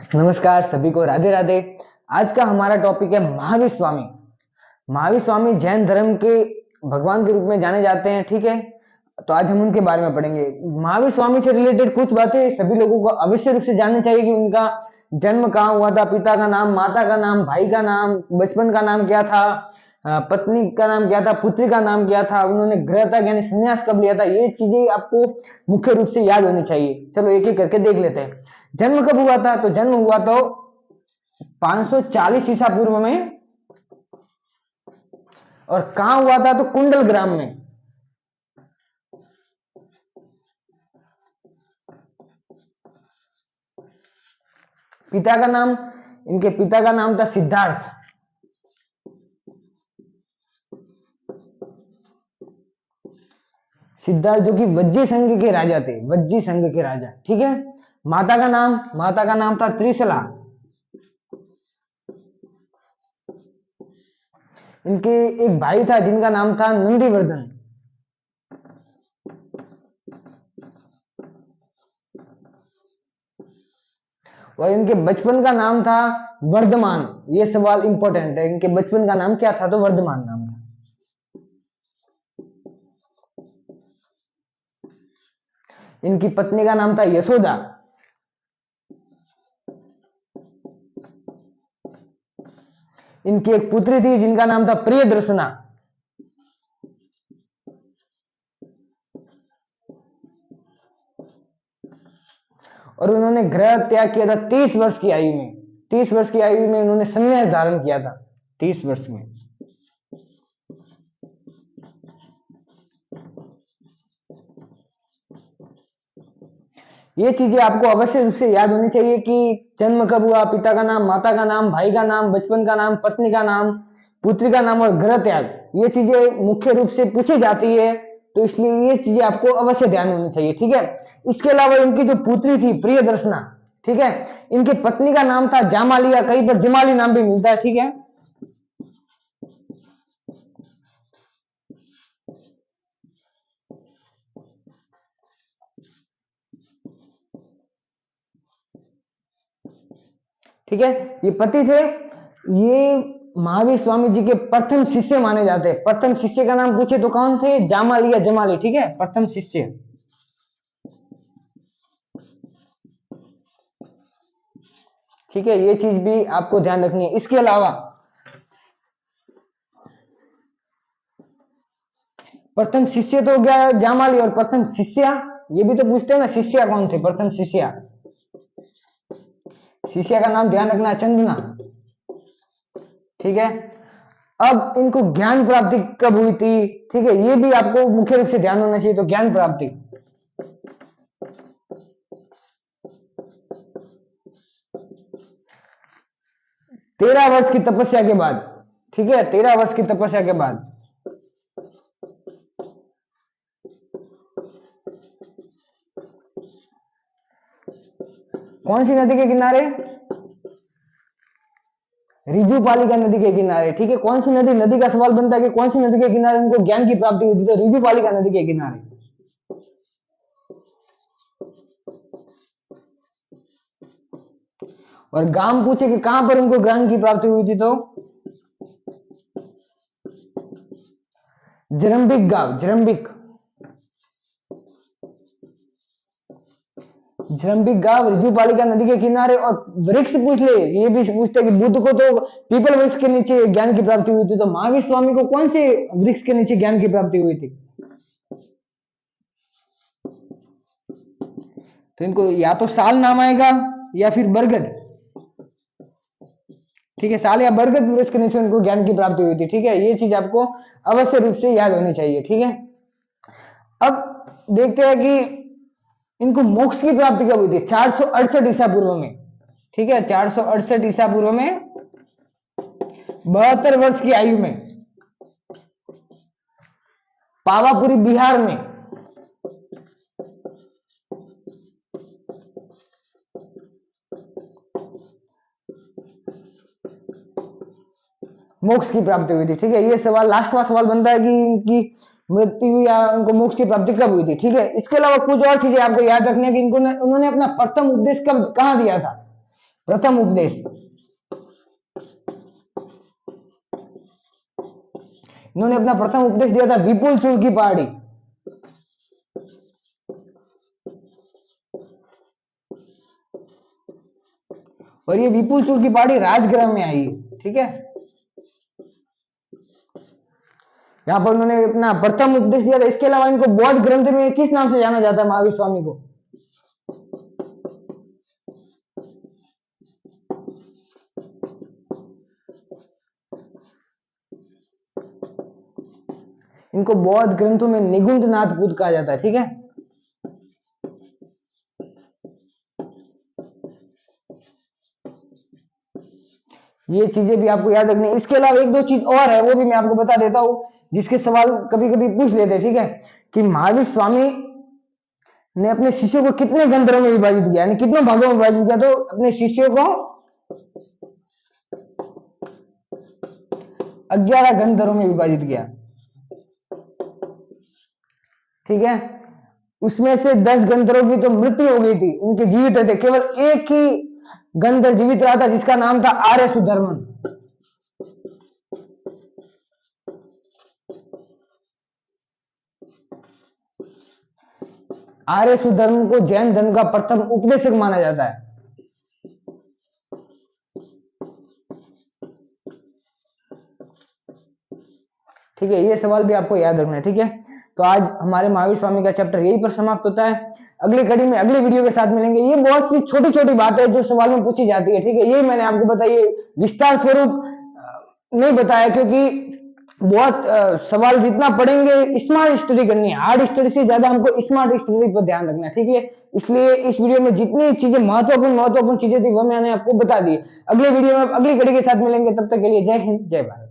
नमस्कार सभी को, राधे राधे। आज का हमारा टॉपिक है महावीर स्वामी। महावीर स्वामी जैन धर्म के भगवान के रूप में जाने जाते हैं, ठीक है। तो आज हम उनके बारे में पढ़ेंगे। महावीर स्वामी से रिलेटेड कुछ बातें सभी लोगों को अवश्य रूप से जाननी चाहिए कि उनका जन्म कहाँ हुआ था, पिता का नाम, माता का नाम, भाई का नाम, बचपन का नाम क्या था, पत्नी का नाम क्या था, पुत्री का नाम क्या था, उन्होंने गृह त्याग यानी संन्यास कब लिया था। ये चीजें आपको मुख्य रूप से याद होनी चाहिए। चलो एक एक करके देख लेते हैं। जन्म कब हुआ था? तो जन्म हुआ तो 540 ईसा पूर्व में। और कहां हुआ था? तो कुंडल ग्राम में। पिता का नाम, इनके पिता का नाम था सिद्धार्थ। सिद्धार्थ जो कि वज्जी संघ के राजा थे, वज्जी संघ के राजा, ठीक है। माता का नाम था त्रिशला। इनके एक भाई था जिनका नाम था नंदीवर्धन। और इनके बचपन का नाम था वर्धमान। ये सवाल इंपॉर्टेंट है, इनके बचपन का नाम क्या था? तो वर्धमान नाम था। इनकी पत्नी का नाम था यशोदा। इनकी एक पुत्री थी जिनका नाम था प्रियदर्शना। और उन्होंने गृह त्याग किया था 30 वर्ष की आयु में। 30 वर्ष की आयु में उन्होंने संन्यास धारण किया था, 30 वर्ष में। ये चीजें आपको अवश्य रूप से याद होनी चाहिए कि जन्म कब हुआ, पिता का नाम, माता का नाम, भाई का नाम, बचपन का नाम, पत्नी का नाम, पुत्री का नाम और गृह त्याग। ये चीजें मुख्य रूप से पूछी जाती है, तो इसलिए ये चीजें आपको अवश्य ध्यान होनी चाहिए, ठीक है। इसके अलावा इनकी जो पुत्री थी प्रियदर्शना, ठीक है। इनकी पत्नी का नाम था जामालिया, कहीं पर जमाली नाम भी मिलता है, ठीक है। ठीक है, ये पति थे। ये महावीर स्वामी जी के प्रथम शिष्य माने जाते हैं। प्रथम शिष्य का नाम पूछे तो कौन थे? जामालिया जमाली, ठीक है, प्रथम शिष्य। ठीक है, ये चीज भी आपको ध्यान रखनी है। इसके अलावा प्रथम शिष्य तो हो गया जामाली, और प्रथम शिष्या ये भी तो पूछते हैं ना, शिष्या कौन थे? प्रथम शिष्या, शिष्या का नाम ध्यान रखना, चंदना, ठीक है। अब इनको ज्ञान प्राप्ति कब हुई थी? ठीक है, ये भी आपको मुख्य रूप से ध्यान होना चाहिए। तो ज्ञान प्राप्ति, तेरह वर्ष की तपस्या के बाद, ठीक है, 13 वर्ष की तपस्या के बाद। कौन सी नदी के किनारे? रिजुपालिका नदी के किनारे, ठीक है। कौन सी नदी? नदी का सवाल बनता है कि कौन सी नदी के किनारे उनको ज्ञान की प्राप्ति हुई थी? तो रिजुपालिका नदी के किनारे। और गांव पूछे कि कहां पर उनको ज्ञान की प्राप्ति हुई थी? तो जरम्बिक गांव, जरम्बिक गांव रिजुपालिका नदी के किनारे। और वृक्ष पूछ ले, ये भी पूछते कि बुद्ध को तो पीपल वृक्ष के नीचे ज्ञान की प्राप्ति हुई थी, तो महावीर स्वामी को कौन से वृक्ष के नीचे ज्ञान की प्राप्ति हुई थी? तो इनको या तो साल नाम आएगा या फिर बरगद, ठीक है। साल या बरगद वृक्ष के नीचे उनको ज्ञान की प्राप्ति हुई थी, ठीक है। ये चीज आपको अवश्य रूप से याद होनी चाहिए, ठीक है। अब देखते हैं कि इनको मोक्ष की प्राप्ति कब हुई थी? 468 ईसा पूर्व में, ठीक है। 468 ईसा पूर्व में, 72 वर्ष की आयु में, पावापुरी बिहार में। मोक्ष की प्राप्ति हुई थी, ठीक है। ये सवाल लास्टवा सवाल बनता है कि इनकी मृत्यु या उनको मोक्ष की प्राप्ति कब हुई थी, ठीक है। इसके अलावा कुछ और चीजें आपको याद रखनी है कि इनको उन्होंने अपना प्रथम उपदेश कब कहां दिया था? प्रथम उपदेश, इन्होंने अपना प्रथम उपदेश दिया था विपुल चूल की पहाड़ी। और ये विपुल चूल की पहाड़ी राजगृह में आई, ठीक है। यहां पर उन्होंने अपना प्रथम उपदेश दिया था। इसके अलावा इनको बौद्ध ग्रंथ में किस नाम से जाना जाता है महावीर स्वामी को? इनको बौद्ध ग्रंथों में निकुंजनाथ बुद्ध कहा जाता है, ठीक है। ये चीजें भी आपको याद रखनी है। इसके अलावा एक दो चीज और है, वो भी मैं आपको बता देता हूं, जिसके सवाल कभी कभी पूछ लेते हैं, ठीक है, कि महावीर स्वामी ने अपने शिष्यों को कितने गंधर्वों में विभाजित किया, यानी कितने भागों में विभाजित किया? तो अपने शिष्यों को 11 गंधर्वों में विभाजित किया, ठीक है। उसमें से 10 गंधर्वों की तो मृत्यु हो गई थी, उनके जीवित थे, केवल एक ही गंधर्व जीवित रहा था जिसका नाम था आर्य सुधर्मन। आर्य सुधर्मन को जैन धर्म का प्रथम उपदेशक माना जाता है। ठीक है, ये सवाल भी आपको याद रखना है, ठीक है। तो आज हमारे महावीर स्वामी का चैप्टर यही पर समाप्त होता है। अगली कड़ी में अगली वीडियो के साथ मिलेंगे। ये बहुत सी छोटी छोटी बातें जो सवाल में पूछी जाती है, ठीक है, यही मैंने आपको बताई, विस्तार स्वरूप नहीं बताया, क्योंकि बहुत सवाल जितना पढ़ेंगे स्मार्ट स्टडी करनी है, हार्ड स्टडी से ज्यादा हमको स्मार्ट स्टडी पर ध्यान रखना है, ठीक है। इसलिए इस वीडियो में जितनी चीजें महत्वपूर्ण चीजें थी वो मैंने आपको बता दी। अगले वीडियो में अगली कड़ी के साथ मिलेंगे, तब तक के लिए जय हिंद जय भारत।